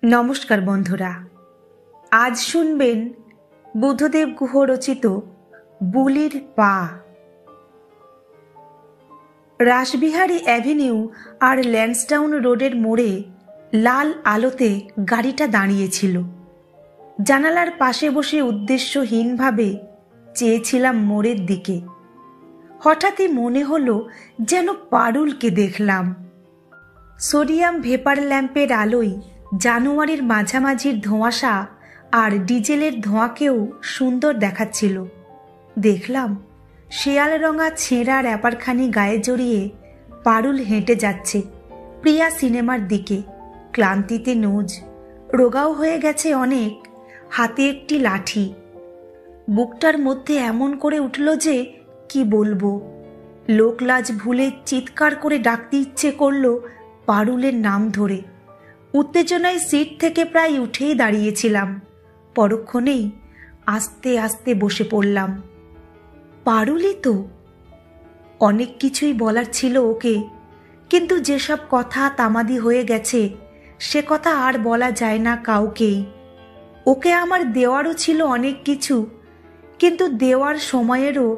নমস্কার বন্ধুরা, আজ শুনবেন বুদ্ধদেব গুহ রচিত বুলির পা। রাসবিহারী অ্যাভিনিউ আর ল্যান্সডাউন রোডের মোড়ে লাল আলোতে গাড়িটা দাঁড়িয়েছিল। জানালার পাশে বসে উদ্দেশ্যহীনভাবে চেয়েছিলাম মোড়ের দিকে। হঠাৎই মনে হলো যেন পারুলকে দেখলাম। সোডিয়াম ভেপার ল্যাম্পের আলোয় জানুয়ারির মাঝামাঝির ধোঁয়াশা আর ডিজেলের ধোঁয়াকেও সুন্দর দেখাচ্ছিল। দেখলাম শেয়াল রঙা ছেঁড়া র্যাপারখানি গায়ে জড়িয়ে পারুল হেঁটে যাচ্ছে প্রিয়া সিনেমার দিকে। ক্লান্তিতে নোজ, রোগাও হয়ে গেছে অনেক, হাতে একটি লাঠি। বুকটার মধ্যে এমন করে উঠল যে কি বলবো। লোকলাজ ভুলে চিৎকার করে ডাকতে ইচ্ছে করলো পারুলের নাম ধরে। উত্তেজনায় সিট থেকে প্রায় উঠেই দাঁড়িয়েছিলাম। পরক্ষণেই আস্তে আস্তে বসে পড়লাম। পারুলই তো। অনেক কিছুই বলার ছিল ওকে, কিন্তু যেসব কথা তামাদি হয়ে গেছে সে কথা আর বলা যায় না কাউকেই। ওকে আমার দেওয়ারও ছিল অনেক কিছু, কিন্তু দেওয়ার সময়েরও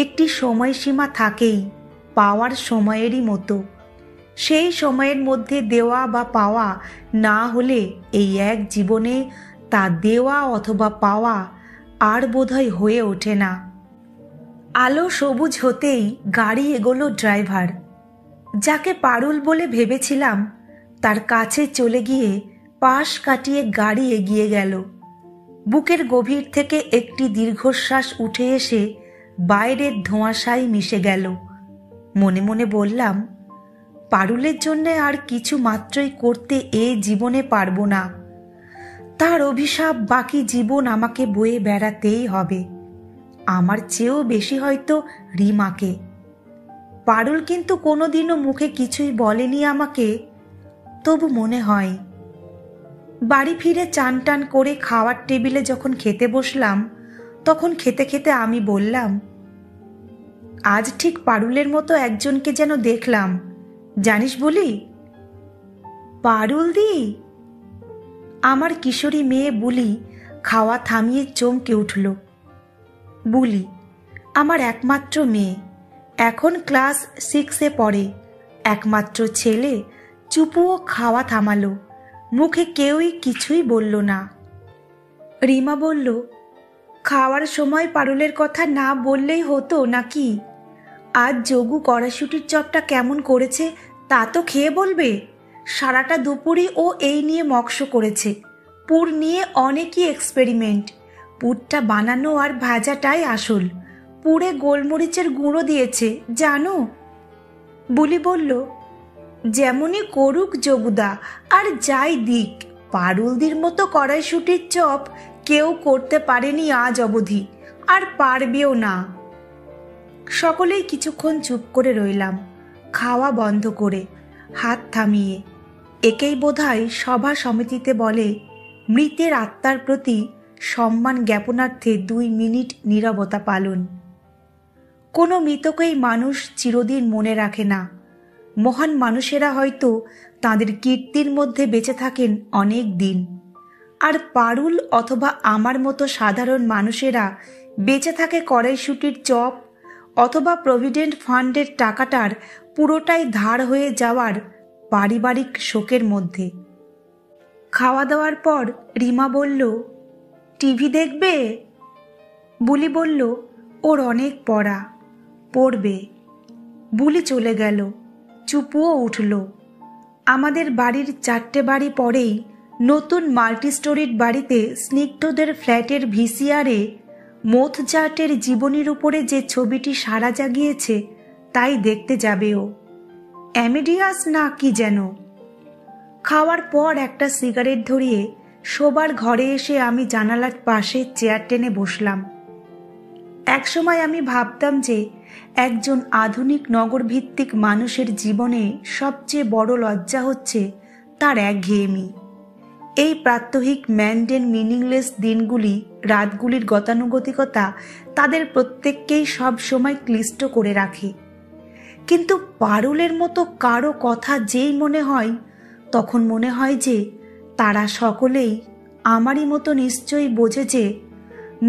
একটি সময়সীমা থাকেই, পাওয়ার সময়েরই মতো। সেই সময়ের মধ্যে দেওয়া বা পাওয়া না হলে এই এক জীবনে তা দেওয়া অথবা পাওয়া আর বোধহয় হয়ে ওঠে না। আলো সবুজ হতেই গাড়ি এগোলো। ড্রাইভার, যাকে পারুল বলে ভেবেছিলাম, তার কাছে চলে গিয়ে পাশ কাটিয়ে গাড়ি এগিয়ে গেল। বুকের গভীর থেকে একটি দীর্ঘশ্বাস উঠে এসে বাইরের ধোঁয়াশায় মিশে গেল। মনে মনে বললাম, পারুলের জন্যে আর কিছু মাত্রই করতে এ জীবনে পারবো না। তার অভিশাপ বাকি জীবন আমাকে বয়ে বেড়াতেই হবে। আমার চেয়েও বেশি হয়তো রিমাকে। পারুল কিন্তু কোনোদিনও মুখে কিছুই বলেনি আমাকে, তবু মনে হয়। বাড়ি ফিরে চান টান করে খাওয়ার টেবিলে যখন খেতে বসলাম, তখন খেতে খেতে আমি বললাম, আজ ঠিক পারুলের মতো একজনকে যেন দেখলাম, জানিস বলি? পারুল দি? আমার কিশোরী মেয়ে বুলি খাওয়া থামিয়ে চমকে উঠল। বুলি আমার একমাত্র মেয়ে, এখন ক্লাস 6-এ পড়ে। একমাত্র ছেলে। চুপুও খাওয়া থামালো, মুখে কেউই কিছুই বলল না। রিমা বলল, খাওয়ার সময় পারুলের কথা না বললেই হতো নাকি? আজ যোগু কড়াইশুটির চপটা কেমন করেছে তা তো খেয়ে বলবে। সারাটা দুপুরই ও এই নিয়ে মকশ করেছে। পুর নিয়ে অনেকই এক্সপেরিমেন্ট। পুরটা বানানো আর ভাজাটাই আসল। পুরে গোলমরিচের গুঁড়ো দিয়েছে জানো? বুলি বলল, যেমনই করুক যোগুদা আর যাই দিক, পারুলদির মতো কড়াইশুটির চপ কেউ করতে পারেনি আজ অবধি, আর পারবেও না। সকলেই কিছুক্ষণ চুপ করে রইলাম, খাওয়া বন্ধ করে, হাত থামিয়ে। একেই বোধহয় সভা সমিতিতে বলে মৃতের আত্মার প্রতি সম্মান জ্ঞাপনার্থে 2 মিনিট নীরবতা পালন। কোনো মৃতকেই মানুষ চিরদিন মনে রাখে না। মহান মানুষেরা হয়তো তাঁদের কীর্তির মধ্যে বেঁচে থাকেন অনেক দিন, আর পারুল অথবা আমার মতো সাধারণ মানুষেরা বেঁচে থাকে কড়াইশুটির চপ অথবা প্রভিডেন্ট ফান্ডের টাকাটার পুরোটাই ধার হয়ে যাওয়ার পারিবারিক শোকের মধ্যে। খাওয়া দাওয়ার পর রিমা বলল, টিভি দেখবে? বুলি বলল, ওর অনেক পড়া, পড়বে। বুলি চলে গেল। চুপুও উঠল। আমাদের বাড়ির 4টে বাড়ি পরেই নতুন মাল্টি স্টোরিড বাড়িতে স্নিগ্ধদের ফ্ল্যাটের ভিসিআরে মোৎজার্টের জীবনীর উপরে যে ছবিটি সাড়া জাগিয়েছে তাই দেখতে যাবে ও। অ্যামেডিয়াস না কি যেন। খাওয়ার পর একটা সিগারেট ধরিয়ে শোবার ঘরে এসে আমি জানালার পাশে চেয়ার টেনে বসলাম। একসময় আমি ভাবতাম যে একজন আধুনিক নগরভিত্তিক মানুষের জীবনে সবচেয়ে বড় লজ্জা হচ্ছে তার একঘেয়েমি। এই প্রাত্যহিক ম্যান্ডেন মিনিংলেস দিনগুলি, রাতগুলির গতানুগতিকতা তাদের প্রত্যেককেই সব সময় ক্লিষ্ট করে রাখে। কিন্তু পারুলের মতো কারো কথা যেই মনে হয়, তখন মনে হয় যে তারা সকলেই আমারই মতো নিশ্চয়ই বোঝে যে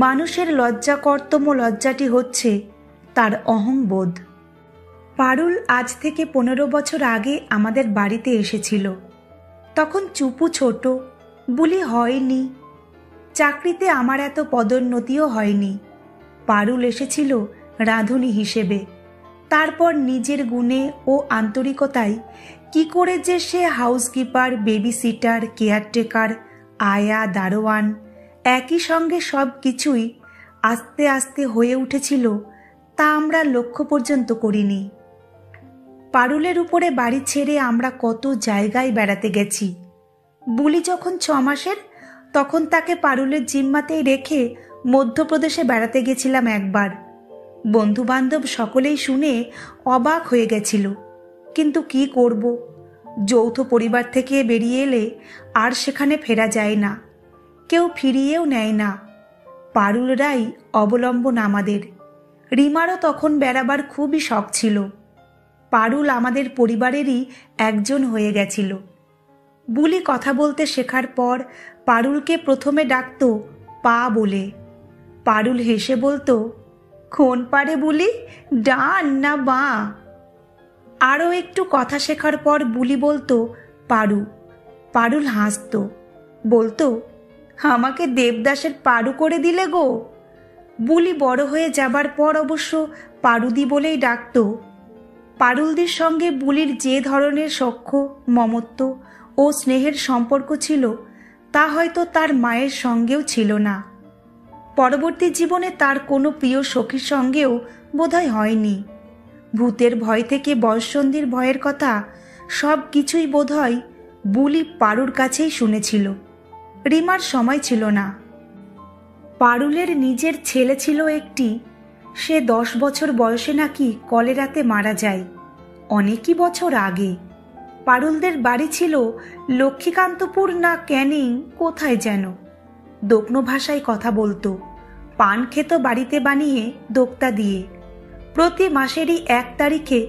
মানুষের লজ্জাকর্তম লজ্জাটি হচ্ছে তার অহংবোধ। পারুল আজ থেকে 15 বছর আগে আমাদের বাড়িতে এসেছিল। তখন চুপু ছোট, বুলি হয়নি, চাকরিতে আমার এত পদোন্নতিও হয়নি। পারুল এসেছিল রাঁধুনি হিসেবে। তারপর নিজের গুণে ও আন্তরিকতায় কি করে যে সে হাউসকিপার, বেবি সিটার, কেয়ারটেকার, আয়া, দারোয়ান একই সঙ্গে সব কিছুই আস্তে আস্তে হয়ে উঠেছিল তা আমরা লক্ষ্য পর্যন্ত করিনি। পারুলের উপরে বাড়ি ছেড়ে আমরা কত জায়গায় বেড়াতে গেছি। বুলি যখন 6 মাসের তখন তাকে পারুলের জিম্মাতেই রেখে মধ্যপ্রদেশে বেড়াতে গেছিলাম একবার। বন্ধুবান্ধব সকলেই শুনে অবাক হয়ে গেছিল। কিন্তু কি করব, যৌথ পরিবার থেকে বেরিয়ে এলে আর সেখানে ফেরা যায় না, কেউ ফিরিয়েও নেয় না। পারুলরাই অবলম্বন আমাদের। রিমারও তখন বেড়াবার খুবই শখ ছিল। পারুল আমাদের পরিবারেরই একজন হয়ে গেছিল। বুলি কথা বলতে শেখার পর পারুলকে প্রথমে ডাকতো পা বলে। পারুল হেসে বলতো, কোন পারে বুলি, ডান না বাঁ? আরও একটু কথা শেখার পর বুলি বলতো পারু। পারুল হাসত, বলতো, আমাকে দেবদাসের পারু করে দিলে গো। বুলি বড় হয়ে যাবার পর অবশ্য পারুদি বলেই ডাকত। পারুলদির সঙ্গে বুলির যে ধরনের সখ্য, মমত্ব ও স্নেহের সম্পর্ক ছিল তা হয়তো তার মায়ের সঙ্গেও ছিল না। পরবর্তী জীবনে তার কোনো প্রিয় সখীর সঙ্গেও বোধহয় হয়নি। ভূতের ভয় থেকে বয়ঃসন্ধির ভয়ের কথা সব কিছুই বোধহয় বুলি পারুর কাছেই শুনেছিল। রিমার সময় ছিল না। পারুলের নিজের ছেলে ছিল একটি, সে 10 বছর বয়সে নাকি কলেরাতে মারা যায় অনেকই বছর আগে। পারুলদের বাড়ি ছিল লক্ষ্মীকান্তপুর না ক্যানিং কোথায় যেন। দোকনো ভাষায় কথা বলতো। পান খেত বাড়িতে বানিয়ে দোক্তা দিয়ে। প্রতি মাসেরই 1 তারিখে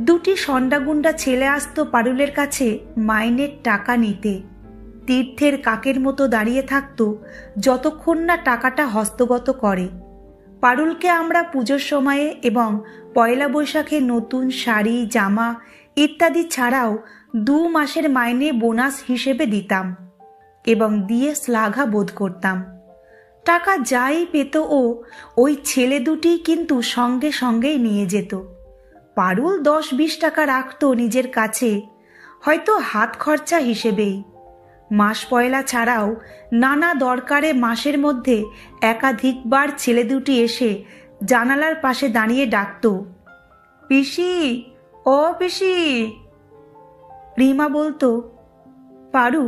2টি সন্ডাগুন্ডা ছেলে আসতো পারুলের কাছে মাইনের টাকা নিতে। তীর্থের কাকের মতো দাঁড়িয়ে থাকতো যতক্ষণ না টাকাটা হস্তগত করে। পারুলকে আমরা পুজোর সময়ে এবং পয়লা বৈশাখে নতুন শাড়ি, জামা ইত্যাদি ছাড়াও 2 মাসের মাইনে বোনাস হিসেবে দিতাম এবং দিয়ে শ্লাঘা বোধ করতাম। টাকা যাই পেত ওই ছেলে দুটি কিন্তু সঙ্গে সঙ্গেই নিয়ে যেত। পারুল 10-20 টাকা রাখত নিজের কাছে, হয়তো হাত খরচা হিসেবেই। মাস পয়লা ছাড়াও নানা দরকারে মাসের মধ্যে একাধিকবার ছেলে দুটি এসে জানালার পাশে দাঁড়িয়ে ডাকত, পিসি, ও পিসি। রিমা বলতো, পারু,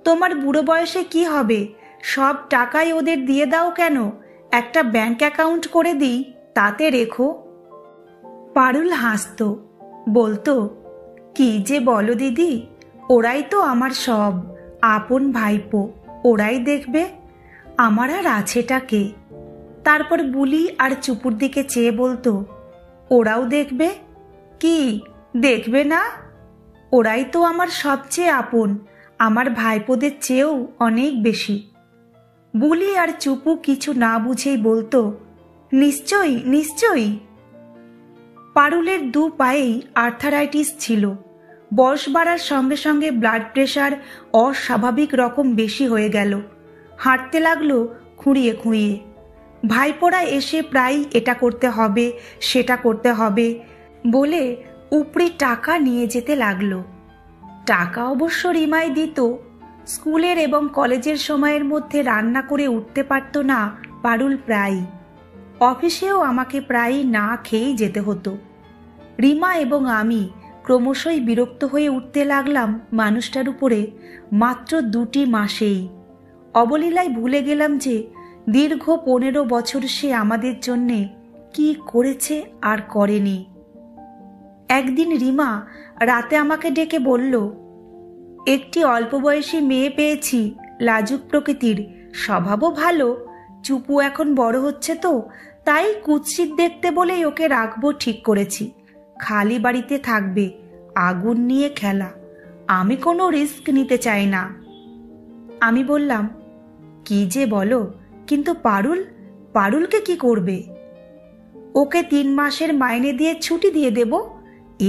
তোমার বুড়ো বয়সে কি হবে, সব টাকাই ওদের দিয়ে দাও কেন, একটা ব্যাংক অ্যাকাউন্ট করে দিই, তাতে রেখো। পারুল হাসত, বলতো, কি যে বলো দিদি, ওরাই তো আমার সব, আপন ভাইপো, ওরাই দেখবে, আমার আর আছেটাকে। তারপর বুলি আর চুপুর দিকে চেয়ে বলতো, ওরাও দেখবে? কি দেখবে না? ওরাই তো আমার সবচেয়ে আপন, আমার ভাইপোদের চেয়েও অনেক বেশি। বুলি আর চুপু কিছু না বুঝেই বলতো, নিশ্চয়ই নিশ্চয়ই। পারুলের 2 পায়েই আর্থারাইটিস ছিল। বয়স বাড়ার সঙ্গে সঙ্গে ব্লাড প্রেশার অস্বাভাবিক রকম বেশি হয়ে গেল। হাঁটতে লাগলো খুঁড়িয়ে খুঁড়িয়ে। ভাইপোরা এসে প্রায় এটা করতে হবে, সেটা করতে হবে বলে উপরি টাকা নিয়ে যেতে লাগলো। টাকা অবশ্য রিমাই দিত। স্কুলের এবং কলেজের সময়ের মধ্যে রান্না করে উঠতে পারত না পারুল প্রায়। অফিসেও আমাকে প্রায় না খেয়েই যেতে হতো। রিমা এবং আমি ক্রমশই বিরক্ত হয়ে উঠতে লাগলাম মানুষটার উপরে মাত্র 2টি মাসেই। অবলীলায় ভুলে গেলাম যে দীর্ঘ 15 বছর সে আমাদের জন্যে কি করেছে আর করেনি। একদিন রিমা রাতে আমাকে ডেকে বলল, একটি অল্প বয়সী মেয়ে পেয়েছি, লাজুক প্রকৃতির, স্বভাবও ভালো। চুপু এখন বড় হচ্ছে তো, তাই কুৎসিত দেখতে বলেই ওকে রাখবো ঠিক করেছি। খালি বাড়িতে থাকবে, আগুন নিয়ে খেলা, আমি কোনো রিস্ক নিতে চাই না। আমি বললাম, কি যে বলো, কিন্তু পারুলকে কি করবে? ওকে 3 মাসের মাইনে দিয়ে ছুটি দিয়ে দেব।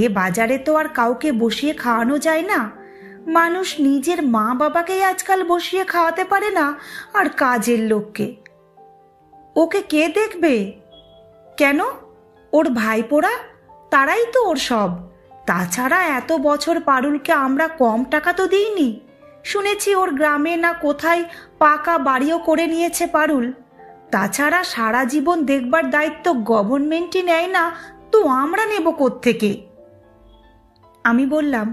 এ বাজারে তো আর কাউকে বসিয়ে খাওয়ানো যায় না। মানুষ নিজের মা বাবাকেই আজকাল বসিয়ে খাওয়াতে পারে না, আর কাজের লোককে। ওকে কে দেখবে? কেন? ওর ভাইপোরা, তারাই তো ওর সব। তাছাড়া এত বছর পারুলকে আমরা কম টাকা তো দিইনি। শুনেছি ওর গ্রামে না কোথায় পাকা বাড়িও করে নিয়েছে পারুল। তাছাড়া সারা জীবন দেখবার দায়িত্ব গভর্নমেন্টই নেয় না, তো আমরা নেব কোত্থেকে? আমি বললাম,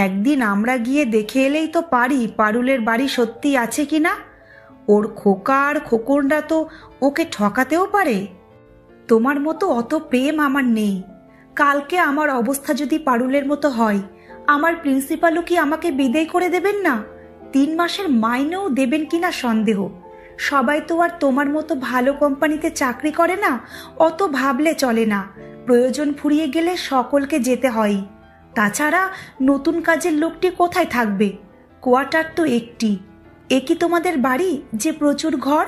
একদিন আমরা গিয়ে দেখে এলেই তো পারি পারুলের বাড়ি সত্যি আছে কিনা। ওর খোকা আর খোকনরা তো ওকে ঠকাতেও পারে। তোমার মতো অত প্রেম আমার নেই। কালকে আমার অবস্থা যদি পারুলের মতো হয়, আমার প্রিন্সিপালও কি আমাকে বিদায় করে দেবেন না? 3 মাসের মাইনেও দেবেন কিনা সন্দেহ। সবাই তো আর তোমার মতো ভালো কোম্পানিতে চাকরি করে না। অত ভাবলে চলে না। প্রয়োজন ফুরিয়ে গেলে সকলকে যেতে হয়। তাছাড়া নতুন কাজের লোকটি কোথায় থাকবে? কোয়ার্টার তো একটি। এ কি তোমাদের বাড়ি যে প্রচুর ঘর?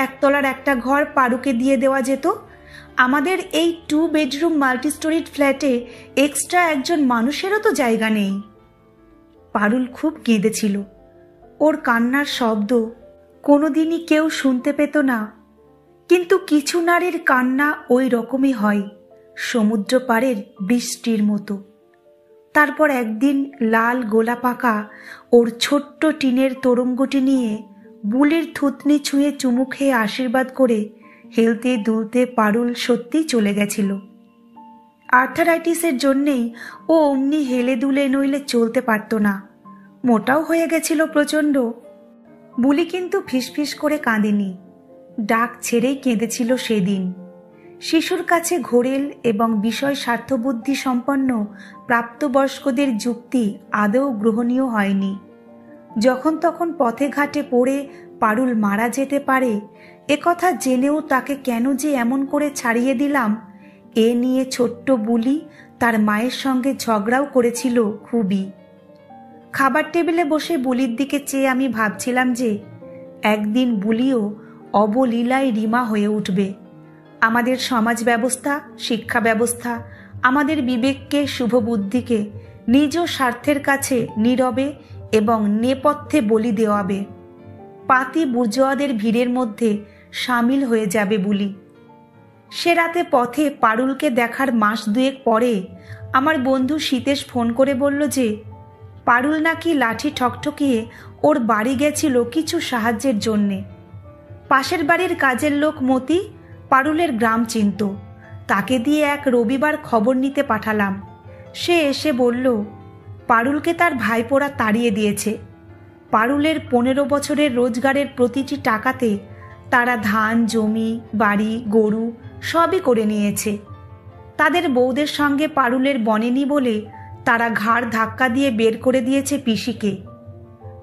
একতলার একটা ঘর পারুকে দিয়ে দেওয়া যেত। আমাদের এই 2 বেডরুম মাল্টি স্টোরিড ফ্ল্যাটে এক্সট্রা একজন মানুষেরও তো জায়গা নেই। পারুল খুব কেঁদেছিল। ওর কান্নার শব্দ কোনোদিনই কেউ শুনতে পেত না। কিন্তু কিছু নারীর কান্না ওই রকমই হয়, সমুদ্র পাড়ের বৃষ্টির মতো। তারপর একদিন লাল গোলাপ আঁকা ওর ছোট্ট টিনের তরঙ্গটি নিয়ে বুলির থুতনি ছুঁয়ে চুমু খেয়ে আশীর্বাদ করে হেলতে দুলতে পারুল সত্যিই চলে গেছিল। আর্থারাইটিসের জন্যেই ও অমনি হেলে দুলে নইলে চলতে পারত না। মোটাও হয়ে গেছিল প্রচণ্ড। বুলি কিন্তু ফিসফিস করে কাঁদেনি, ডাক ছেড়েই কেঁদেছিল সেদিন। শিশুর কাছে ঘোরেল এবং বিষয় স্বার্থবুদ্ধি সম্পন্ন প্রাপ্তবয়স্কদের যুক্তি আদৌ গ্রহণীয় হয়নি। যখন তখন পথে ঘাটে পড়ে পারুল মারা যেতে পারে একথা জেনেও তাকে কেন যে এমন করে ছাড়িয়ে দিলাম, এ নিয়ে ছোট্ট বুলি তার মায়ের সঙ্গে ঝগড়াও করেছিল খুবই। খাবার টেবিলে বসে বুলির দিকে চেয়ে আমি ভাবছিলাম যে একদিন বুলিও অবলীলায় রিমা হয়ে উঠবে। আমাদের সমাজ ব্যবস্থা, শিক্ষা ব্যবস্থা আমাদের বিবেককে, শুভবুদ্ধিকে নিজ স্বার্থের কাছে নীরবে এবং নেপথ্যে বলি দেওয়াবে। পাতি বুর্জোয়াদের ভিড়ের মধ্যে সামিল হয়ে যাবে বুলি। সে রাতে পথে পারুলকে দেখার মাস 2 পরে আমার বন্ধু সীতেশ ফোন করে বলল যে পারুল নাকি লাঠি ঠকঠকিয়ে ওর বাড়ি গেছিল কিছু সাহায্যের জন্যে। পাশের বাড়ির কাজের লোক মতি পারুলের গ্রাম চিনত। তাকে দিয়ে এক রবিবার খবর নিতে পাঠালাম। সে এসে বলল পারুলকে তার ভাইপোরা তাড়িয়ে দিয়েছে। পারুলের 15 বছরের রোজগারের প্রতিটি টাকাতে তারা ধান, জমি, বাড়ি, গরু সবই করে নিয়েছে। তাদের বউদের সঙ্গে পারুলের বনেনি বলে তারা ঘাড় ধাক্কা দিয়ে বের করে দিয়েছে পিসিকে।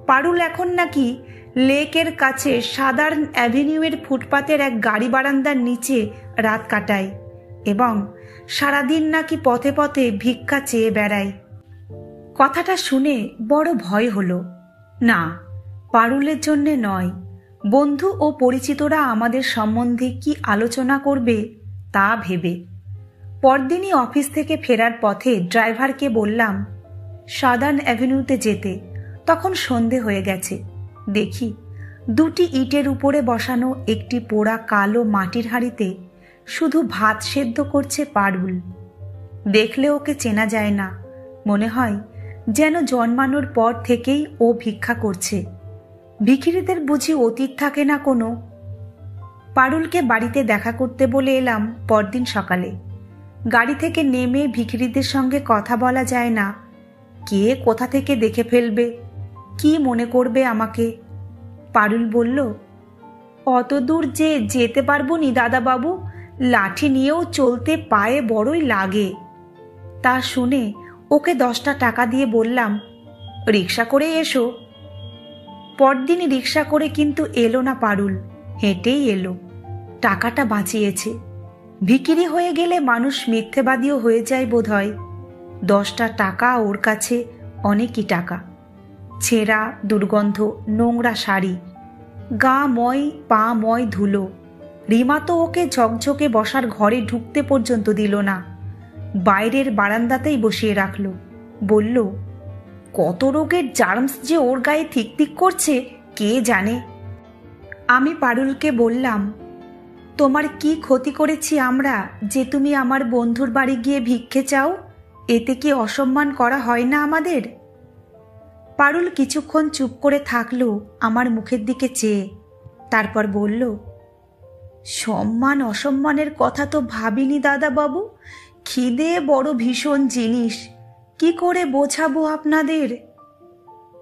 পারুল এখন নাকি লেকের কাছে সাদার্ন অ্যাভিনিউয়ের ফুটপাতের এক গাড়ি বারান্দার নিচে রাত কাটায় এবং সারাদিন নাকি পথে পথে ভিক্ষা চেয়ে বেড়ায়। কথাটা শুনে বড় ভয় হলো। না, পারুলের জন্যে নয়। বন্ধু ও পরিচিতরা আমাদের সম্বন্ধে কি আলোচনা করবে তা ভেবে। পরদিনই অফিস থেকে ফেরার পথে ড্রাইভারকে বললাম সাদার্ন অ্যাভিনিউতে যেতে। তখন সন্ধে হয়ে গেছে। দেখি 2টি ইটের উপরে বসানো একটি পোড়া কালো মাটির হাঁড়িতে শুধু ভাত সেদ্ধ করছে পারুল। দেখলে ওকে চেনা যায় না, মনে হয় যেন জন্মানোর পর থেকেই ও ভিক্ষা করছে। ভিখিরিদের বুঝি অতীত থাকে না কোনো? পারুলকে বাড়িতে দেখা করতে বলে এলাম পরদিন সকালে। গাড়ি থেকে নেমে ভিখিরিদের সঙ্গে কথা বলা যায় না। কে কোথা থেকে দেখে ফেলবে, কি মনে করবে আমাকে। পারুল বলল, অত দূর যে যেতে পারবো নি দাদাবাবু, লাঠি নিয়েও চলতে পায়ে বড়ই লাগে। তা শুনে ওকে 10টা টাকা দিয়ে বললাম রিক্সা করে এসো। পরদিন রিক্সা করে কিন্তু এলো না পারুল, হেঁটেই এলো। টাকাটা বাঁচিয়েছে। ভিখিরি হয়ে গেলে মানুষ মিথ্যেবাদীও হয়ে যায় বোধ হয়। 10টা টাকা ওর কাছে অনেকই টাকা। ছেঁড়া, দুর্গন্ধ, নোংরা শাড়ি, গা ময় পা ময় ধুলো। রিমা তো ওকে ঝকঝকে বসার ঘরে ঢুকতে পর্যন্ত দিল না, বাইরের বারান্দাতেই বসিয়ে রাখলো। বলল, কত রোগের জার্মস যে ওর গায়ে থিকথিক করছে কে জানে। আমি পারুলকে বললাম, তোমার কি ক্ষতি করেছি আমরা যে তুমি আমার বন্ধুর বাড়ি গিয়ে ভিক্ষে চাও? এতে কি অসম্মান করা হয় না আমাদের? পারুল কিছুক্ষণ চুপ করে থাকলো আমার মুখের দিকে চেয়ে, তারপর বলল, সম্মান অসম্মানের কথা তো ভাবিনি দাদাবাবু। খিদে বড় ভীষণ জিনিস, কি করে বোঝাবো আপনাদের?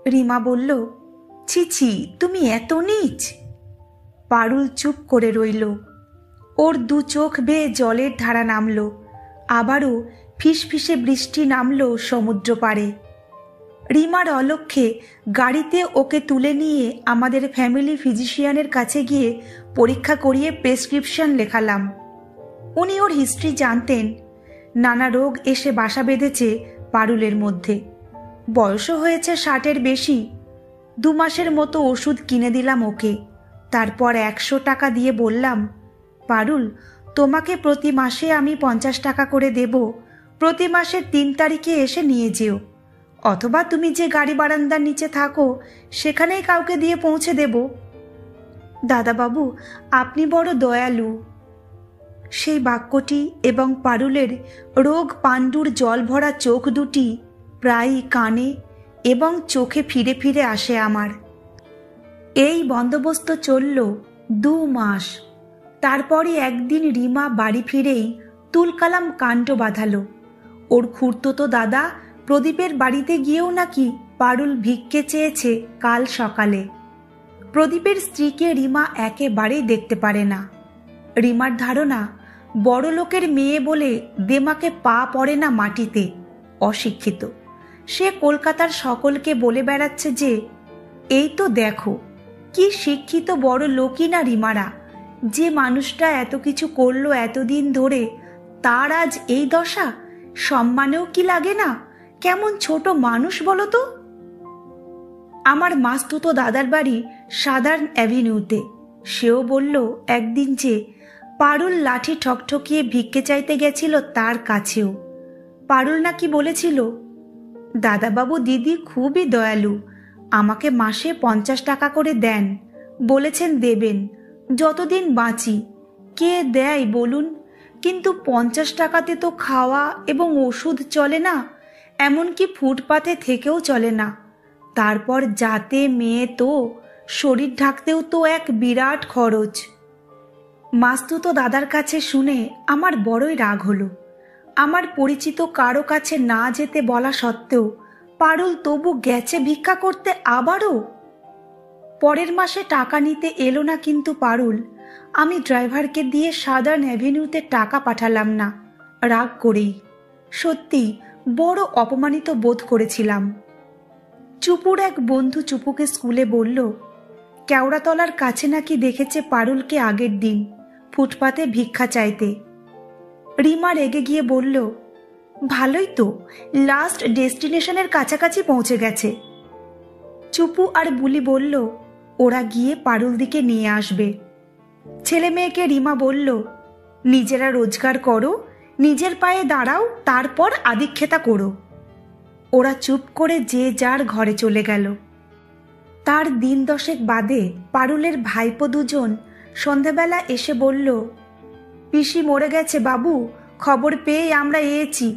রিমা বলল, ছি ছি, তুমি এত নীচ। পারুল চুপ করে রইল। ওর দু চোখ বেয়ে জলের ধারা নামল। আবারও ফিসফিসে বৃষ্টি নামল সমুদ্র পাড়ে। রিমার অলক্ষ্যে গাড়িতে ওকে তুলে নিয়ে আমাদের ফ্যামিলি ফিজিশিয়ানের কাছে গিয়ে পরীক্ষা করিয়ে প্রেসক্রিপশন লেখালাম। উনি ওর হিস্ট্রি জানতেন। নানা রোগ এসে বাসা বেঁধেছে পারুলের মধ্যে। বয়সও হয়েছে 60-এর বেশি। 2 মাসের মতো ওষুধ কিনে দিলাম ওকে। তারপর 100 টাকা দিয়ে বললাম, পারুল, তোমাকে প্রতি মাসে আমি 50 টাকা করে দেব। প্রতি মাসের 3 তারিখে এসে নিয়ে যেও, অথবা তুমি যে গাড়ি বারান্দার নিচে থাকো সেখানেই কাউকে দিয়ে পৌঁছে দেব। দাদাবাবু, আপনি বড় দয়ালু। সেই বাক্যটি এবং পারুলের রোগ পাণ্ডুর জল ভরা চোখ দুটি প্রায়ই কানে এবং চোখে ফিরে ফিরে আসে আমার। এই বন্দোবস্ত চলল 2 মাস। তারপরে একদিন রিমা বাড়ি ফিরেই তুলকালাম কাণ্ড বাঁধালো। ওর খুড়তুতো দাদা প্রদীপের বাড়িতে গিয়েও নাকি পারুল ভিক্ষে চেয়েছে কাল সকালে। প্রদীপের স্ত্রীকে রিমা একেবারেই দেখতে পারে না। রিমার ধারণা, বড় লোকের মেয়ে বলে দেমাকে পা পড়ে না মাটিতে, অশিক্ষিত। সে কলকাতার সকলকে বলে বেড়াচ্ছে যে, এই তো দেখো কি শিক্ষিত বড় লোকই না রিমারা, যে মানুষটা এত কিছু করলো এতদিন ধরে, তার আজ এই দশা। সম্মানেও কি লাগে না? কেমন ছোট মানুষ বলো তো। আমার মাস্তুতো দাদার বাড়ি সাদার্ন অ্যাভিনিউতে। সেও বলল একদিন যে পারুল লাঠি ঠকঠকিয়ে ভিক্ষে চাইতে গেছিল তার কাছেও। পারুল নাকি বলেছিল, দাদাবাবু দিদি খুবই দয়ালু, আমাকে মাসে 50 টাকা করে দেন, বলেছেন দেবেন যতদিন বাঁচি। কে দেয় বলুন? কিন্তু 50 টাকাতে তো খাওয়া এবং ওষুধ চলে না, এমনকি ফুটপাতে থেকেও চলে না। তারপর যাতে মেয়ে তো, শরীর ঢাকতেও তো এক বিরাট খরচ। মাস্তুতো দাদার কাছে শুনে আমার বড়ই রাগ হলো। আমার পরিচিত কারো কাছে না যেতে বলা সত্ত্বেও পারুল তবু গেছে ভিক্ষা করতে আবারও। পরের মাসে টাকা নিতে এলো না কিন্তু পারুল। আমি ড্রাইভারকে দিয়ে সাদার্ন অ্যাভিনিউতে টাকা পাঠালাম না, রাগ করেই। সত্যি বড় অপমানিত বোধ করেছিলাম। চুপুর এক বন্ধু চুপুকে স্কুলে বলল, কেওড়াতলার কাছে নাকি দেখেছে পারুলকে আগের দিন ফুটপাতে ভিক্ষা চাইতে। রিমা রেগে গিয়ে বলল, ভালোই তো, লাস্ট ডেস্টিনেশনের কাছাকাছি পৌঁছে গেছে। চুপু আর বুলি বলল, ওরা গিয়ে পারুল দিকে নিয়ে আসবে। ছেলে মেয়েকে রিমা বলল, নিজেরা রোজগার করো, নিজের পায়ে দাঁড়াও, তারপর আদিক্ষেতা করো। ওরা চুপ করে যে যার ঘরে চলে গেল। তার দিন 10 বাদে পারুলের ভাইপো দুজন সন্ধেবেলা এসে বলল, পিসি মরে গেছে বাবু, খবর পেয়ে আমরা এসেছি,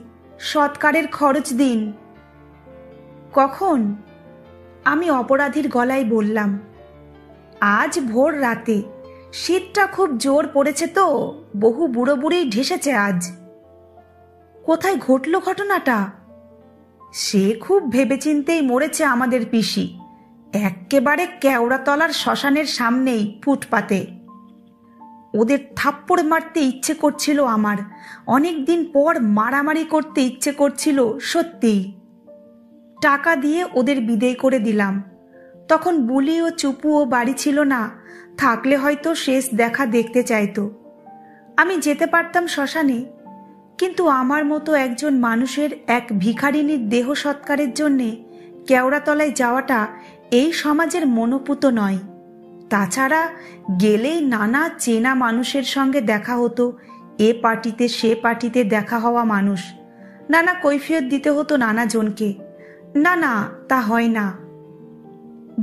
সৎকারের খরচ দিন। কখন? আমি অপরাধীর গলায় বললাম, আজ ভোর রাতে। শীতটা খুব জোর পড়েছে তো, বহু বুড়ো বুড়ি ঢেসেছে আজ। কোথায় ঘটল ঘটনাটা? সে খুব ভেবেচিন্তেই মরেছে আমাদের পিসি, এক্কেবারে কেওড়াতলার শ্মশানের সামনেই ফুটপাতে। ওদের থাপ্পড় মারতে ইচ্ছে করছিল আমার, অনেক দিন পর মারামারি করতে ইচ্ছে করছিল সত্যিই। টাকা দিয়ে ওদের বিদেয় করে দিলাম। তখন বুলি ও চুপুও বাড়ি ছিল না, থাকলে হয়তো শেষ দেখা দেখতে চাইতো। আমি যেতে পারতাম শ্মশানে, কিন্তু আমার মতো একজন মানুষের এক ভিখারিনীর দেহ সৎকারের জন্যে কেওড়াতলায় যাওয়াটা এই সমাজের মনোপুত নয়। তাছাড়া গেলেই নানা চেনা মানুষের সঙ্গে দেখা হতো, এ পার্টিতে সে পার্টিতে দেখা হওয়া মানুষ, নানা কৈফিয়ত দিতে হতো নানা জনকে। না না, তা হয় না।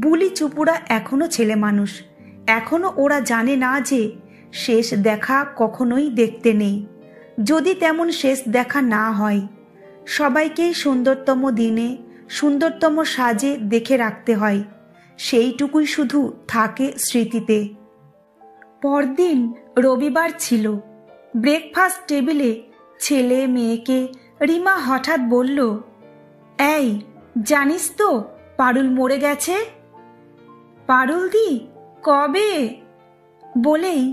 বুলি চুপুরা এখনো ছেলে মানুষ, এখনো ওরা জানে না যে শেষ দেখা কখনোই দেখতে নেই। যদি তেমন শেষ দেখা না হয়, সবাইকেই সুন্দরতম দিনে সুন্দরতম সাজে দেখে রাখতে হয়, সেইটুকুই শুধু থাকে স্মৃতিতে। পরদিন রবিবার ছিল। ব্রেকফাস্ট টেবিলে ছেলে মেয়েকে রিমা হঠাৎ বলল, এই জানিস তো পারুল মরে গেছে? পারুল দি? কবে? বলেই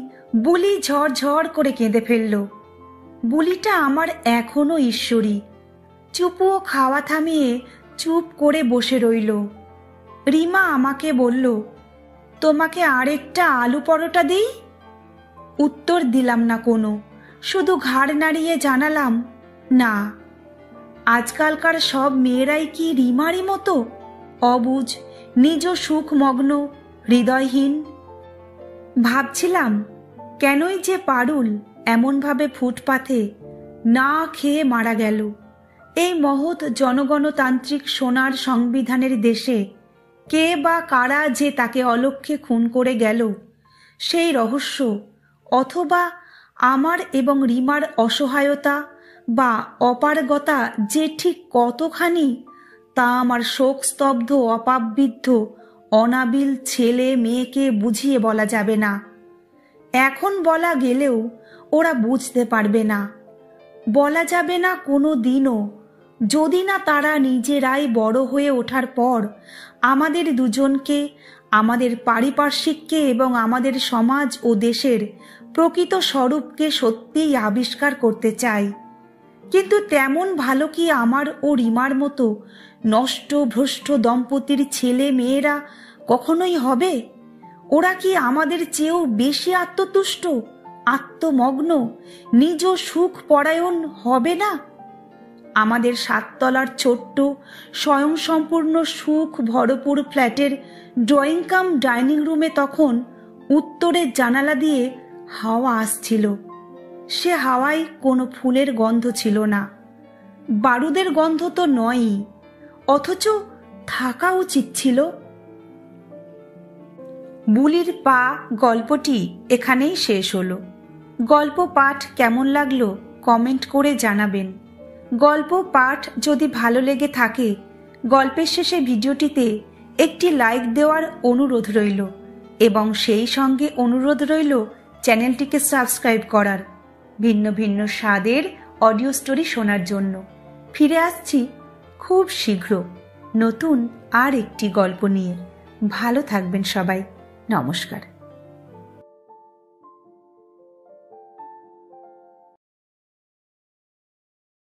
বুলি ঝরঝর করে কেঁদে ফেলল। বুলিটা আমার এখনো ঈশ্বরী। চুপুও খাওয়া থামিয়ে চুপ করে বসে রইল। রিমা আমাকে বলল, তোমাকে আরেকটা আলু পরোটা দিই? উত্তর দিলাম না কোনো, শুধু ঘাড় নাড়িয়ে জানালাম, না। আজকালকার সব মেয়েরাই কি রিমারই মতো অবুঝ, নিজ সুখমগ্ন, হৃদয়হীন? ভাবছিলাম কেনই যে পারুল এমনভাবে ফুটপাথে না খেয়ে মারা গেল। এই মহৎ জনগণতান্ত্রিক সোনার সংবিধানের দেশে কে বা কারা যে তাকে অলক্ষ্যে খুন করে গেল, সেই রহস্য, অথবা আমার এবং রিমার অসহায়তা বা অপারগতা যে ঠিক কতখানি, তা আমার শোকস্তব্ধ অপাবৃদ্ধ অনাবিল ছেলে মেয়েকে বুঝিয়ে বলা যাবে না। এখন বলা গেলেও ওরা বুঝতে পারবে না, বলা যাবে না কোনো দিনও, যদি না তারা নিজেরাই বড় হয়ে ওঠার পর আমাদের দুজনকে, আমাদের পারিপার্শ্বিককে এবং আমাদের সমাজ ও দেশের প্রকৃত স্বরূপকে সত্যিই আবিষ্কার করতে চায়। কিন্তু তেমন ভালো কি আমার ও রিমার মতো নষ্ট ভ্রষ্ট দম্পতির ছেলে মেয়েরা কখনোই হবে? ওরা কি আমাদের চেয়েও বেশি আত্মতুষ্ট, আত্মমগ্ন, নিজ সুখ পরায়ণ হবে না? আমাদের 7 তলার ছোট্ট স্বয়ংসম্পূর্ণ সুখ ভরপুর ফ্ল্যাটের ড্রয়িং কাম ডাইনিং রুমে তখন উত্তরের জানালা দিয়ে হাওয়া আসছিল। সে হাওয়ায় কোনো ফুলের গন্ধ ছিল না, বারুদের গন্ধ তো নয়ই, অথচ থাকা উচিত ছিল। বুলির পা গল্পটি এখানেই শেষ হলো। গল্প পাঠ কেমন লাগলো কমেন্ট করে জানাবেন। গল্প পাঠ যদি ভালো লেগে থাকে, গল্পের শেষে ভিডিওটিতে একটি লাইক দেওয়ার অনুরোধ রইল এবং সেই সঙ্গে অনুরোধ রইল চ্যানেলটিকে সাবস্ক্রাইব করার। ভিন্ন ভিন্ন স্বাদের অডিও স্টোরি শোনার জন্য ফিরে আসছি খুব শীঘ্র নতুন আর একটি গল্প নিয়ে। ভালো থাকবেন সবাই। নমস্কার।